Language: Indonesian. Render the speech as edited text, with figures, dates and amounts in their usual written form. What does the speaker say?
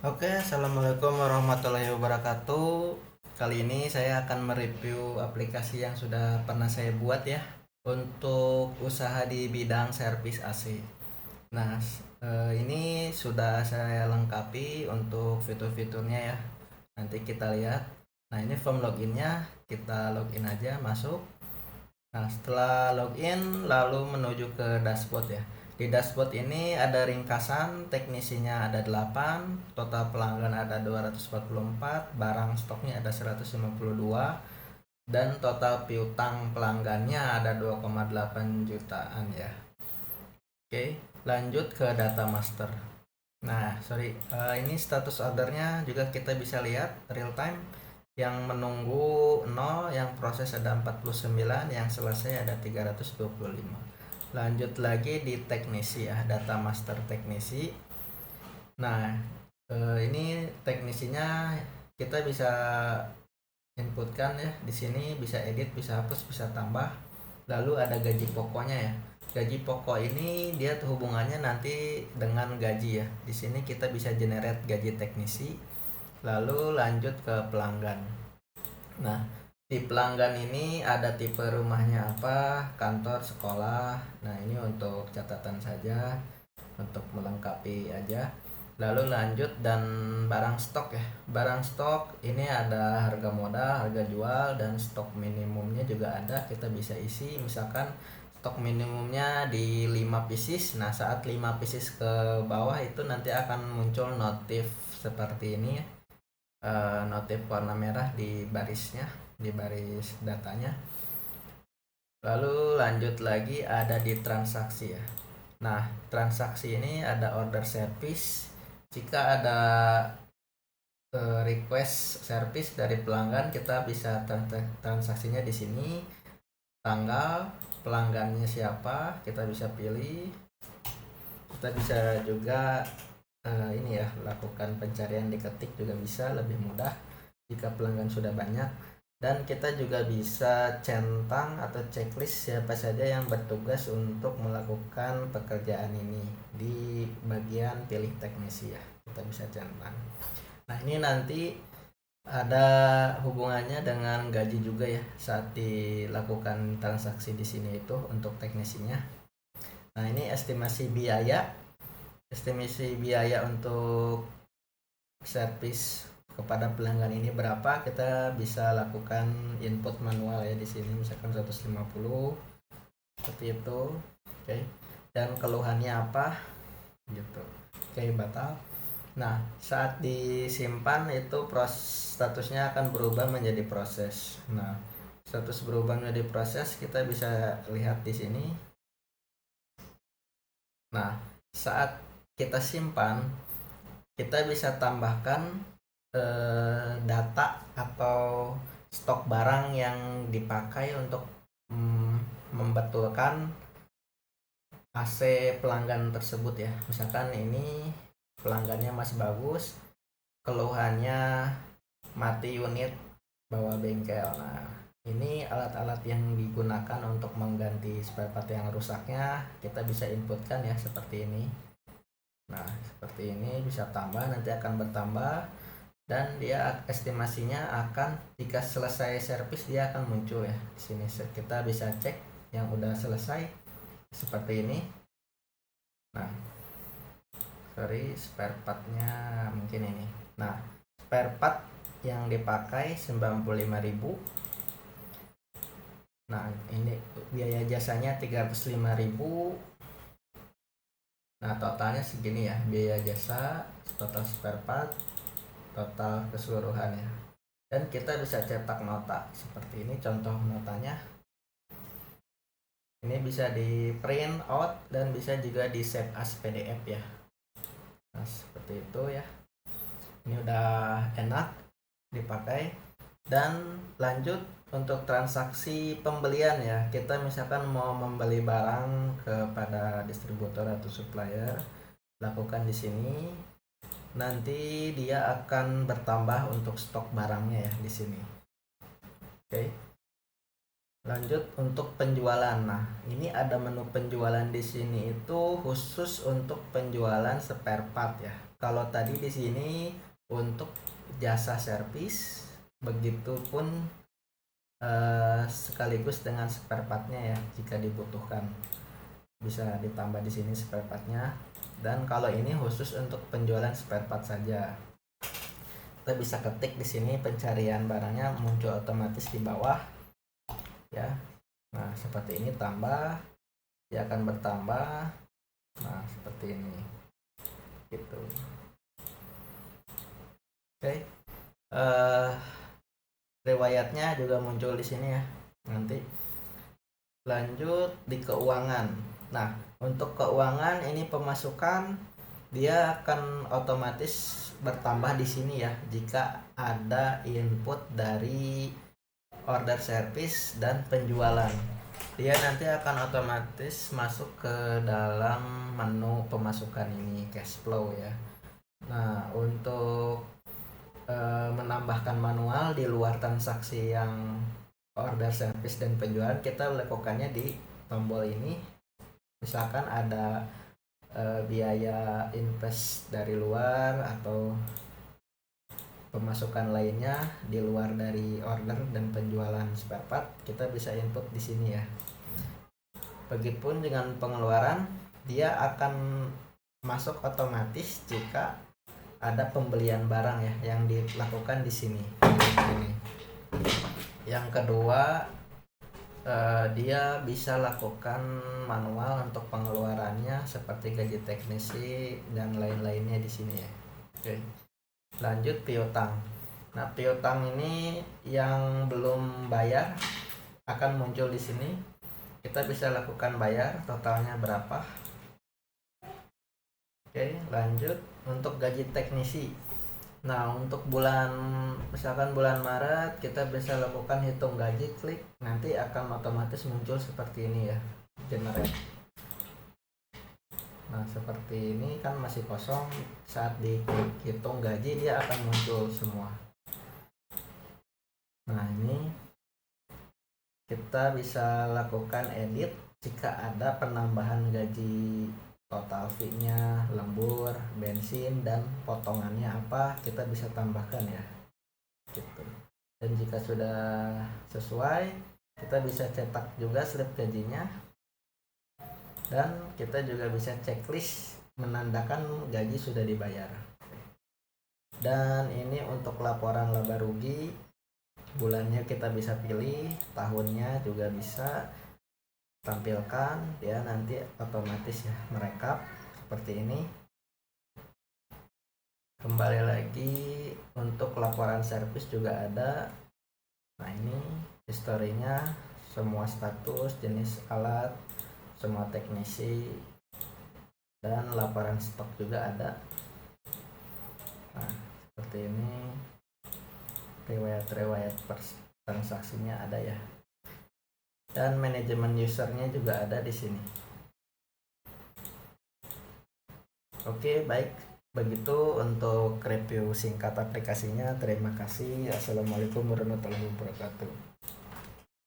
Oke, assalamualaikum warahmatullahi wabarakatuh. Kali ini saya akan mereview aplikasi yang sudah pernah saya buat ya untuk usaha di bidang servis AC. Nah, ini sudah saya lengkapi untuk fitur-fiturnya ya. Nanti kita lihat. Nah, ini form loginnya, kita login aja masuk. Nah, setelah login lalu menuju ke dashboard ya. Di dashboard ini ada ringkasan, teknisinya ada 8, total pelanggan ada 244, barang stoknya ada 152, dan total piutang pelanggannya ada 2,8 jutaan ya. Oke, lanjut ke data master. Nah, sorry, ini status ordernya juga kita bisa lihat real time. Yang menunggu 0, yang proses ada 49, yang selesai ada 325. Lanjut lagi di teknisi ya, data master teknisi. Nah, ini teknisinya kita bisa inputkan ya. Di sini bisa edit, bisa hapus, bisa tambah. Lalu ada gaji pokoknya ya. Gaji pokok ini dia hubungannya nanti dengan gaji ya. Di sini kita bisa generate gaji teknisi. Lalu lanjut ke pelanggan. Nah, di pelanggan ini ada tipe rumahnya apa, kantor, sekolah. Nah, ini untuk catatan saja, untuk melengkapi aja. Lalu lanjut dan barang stok ya. Barang stok ini ada harga modal, harga jual, dan stok minimumnya juga ada. Kita bisa isi misalkan stok minimumnya di 5 pieces. Nah, saat 5 pieces ke bawah itu nanti akan muncul notif seperti ini ya. Notif warna merah di barisnya, di baris datanya. Lalu lanjut lagi ada di transaksi ya. Nah, transaksi ini ada order service. Jika ada request service dari pelanggan, kita bisa transaksinya di sini. Tanggal, pelanggannya siapa, kita bisa pilih. Kita bisa juga ini ya, lakukan pencarian diketik juga bisa, lebih mudah jika pelanggan sudah banyak. Dan kita juga bisa centang atau checklist siapa saja yang bertugas untuk melakukan pekerjaan ini di bagian pilih teknisi ya, kita bisa centang. Nah, ini nanti ada hubungannya dengan gaji juga ya saat dilakukan transaksi di sini itu untuk teknisinya. Nah, ini estimasi biaya. Estimasi biaya untuk servis kepada pelanggan ini berapa, kita bisa lakukan input manual ya di sini, misalkan 150 seperti itu. Oke, dan keluhannya apa gitu. Oke, batal. Nah, saat disimpan itu statusnya akan berubah menjadi proses. Nah, status berubah menjadi proses kita bisa lihat di sini. Nah, saat kita simpan kita bisa tambahkan data atau stok barang yang dipakai untuk membetulkan AC pelanggan tersebut ya. Misalkan ini pelanggannya masih bagus, keluhannya mati unit bawa bengkel. Nah, ini alat-alat yang digunakan untuk mengganti spare part yang rusaknya kita bisa inputkan ya seperti ini. Nah, seperti ini bisa tambah, nanti akan bertambah, dan dia estimasinya akan jika selesai servis dia akan muncul ya. Di sini kita bisa cek yang udah selesai seperti ini. Nah, sorry, spare partnya mungkin ini. Nah, spare part yang dipakai 95.000. Nah, ini biaya jasanya 305.000. Nah, totalnya segini ya, biaya jasa, total spare part, total keseluruhannya. Dan kita bisa cetak nota seperti ini, contoh notanya. Ini bisa di print out dan bisa juga di save as PDF ya. Nah, seperti itu ya. Ini udah enak dipakai. Dan lanjut untuk transaksi pembelian ya. Kita misalkan mau membeli barang kepada distributor atau supplier, lakukan di sini. Nanti dia akan bertambah untuk stok barangnya ya di sini. Oke. Lanjut untuk penjualan. Nah, ini ada menu penjualan di sini itu khusus untuk penjualan spare part ya. kalau tadi di sini untuk jasa servis, begitupun sekaligus dengan spare partnya ya, jika dibutuhkan bisa ditambah di sini spare partnya. Dan kalau ini khusus untuk penjualan spare part saja, kita bisa ketik di sini pencarian barangnya, muncul otomatis di bawah ya. Nah seperti ini, tambah, dia akan bertambah. Nah seperti ini gitu. Oke. Riwayatnya juga muncul di sini ya nanti. Lanjut di keuangan. Nah untuk keuangan ini pemasukan, dia akan otomatis bertambah di sini ya jika ada input dari order service dan penjualan. Dia nanti akan otomatis masuk ke dalam menu pemasukan ini, cash flow ya. Nah untuk menambahkan manual di luar transaksi yang order service dan penjualan, kita lakukannya di tombol ini. Misalkan ada biaya invest dari luar atau pemasukan lainnya di luar dari order dan penjualan spare part, kita bisa input di sini ya. Begitupun dengan pengeluaran, dia akan masuk otomatis jika ada pembelian barang ya yang dilakukan di sini. Yang kedua, dia bisa lakukan manual untuk pengeluarannya seperti gaji teknisi dan lain-lainnya di sini ya. Oke. Lanjut piutang. Nah, piutang ini yang belum bayar akan muncul di sini. Kita bisa lakukan bayar, totalnya berapa. Oke, lanjut untuk gaji teknisi. Nah, untuk misalkan bulan Maret, kita bisa lakukan hitung gaji, klik, nanti akan otomatis muncul seperti ini ya, generate. Nah, seperti ini kan masih kosong, saat dihitung gaji dia akan muncul semua. Nah, ini kita bisa lakukan edit jika ada penambahan gaji, total fee-nya, lembur, bensin, dan potongannya apa, kita bisa tambahkan ya gitu. Dan jika sudah sesuai, kita bisa cetak juga slip gajinya, dan kita juga bisa checklist menandakan gaji sudah dibayar. Dan ini untuk laporan laba rugi, bulannya kita bisa pilih, tahunnya juga bisa tampilkan ya, nanti otomatis ya merekap seperti ini. Kembali lagi untuk laporan servis juga ada. Nah ini historinya, semua status, jenis alat, semua teknisi, dan laporan stok juga ada. Nah seperti ini, riwayat transaksinya ada ya. Dan manajemen usernya juga ada di sini. Oke, baik. Begitu untuk review singkat aplikasinya. Terima kasih. Assalamualaikum warahmatullahi wabarakatuh.